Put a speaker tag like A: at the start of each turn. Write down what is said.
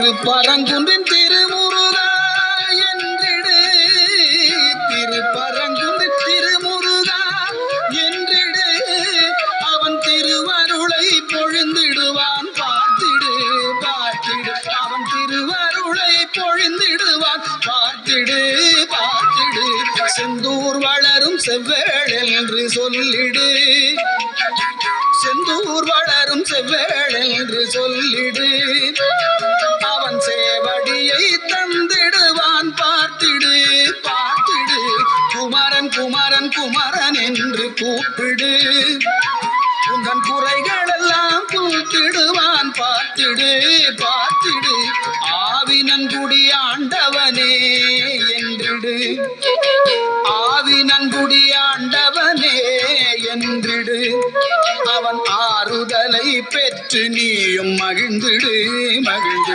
A: திருப்பரங்குன்றின் திருமுருகா என்றிடு, திருப்பரங்குன்றின் திருமுருகா என்றிடு, அவன் திருவருளை பொழிந்திடுவான் பார்த்திடு பார்த்திடு, அவன் திருவருளை பொழிந்திடுவான் பார்த்திடு பார்த்திடு. செந்தூர் வளரும் செவ்வேள் என்று சொல்லிடு, செந்தூர் வளரும் செவ்வேள் என்று சொல்லிடு, அவன் சேவடியை தந்திடுவான் பார்த்திடு பார்த்திடு. குமரன் குமரன் குமரன் என்று கூப்பிடு, உந்தன் குறைகள் எல்லாம் கூப்பிடுவான் பார்த்திடு பார்த்திடு. ஆவினன்குடி ஆண்டவனே என்றிடு, ஆவினன்குடி ஆண்டவனே என்றிடு, அவன் ஆறுதலை பெற்று நீயும் மகிழ்ந்திடு மகிழ்ந்து.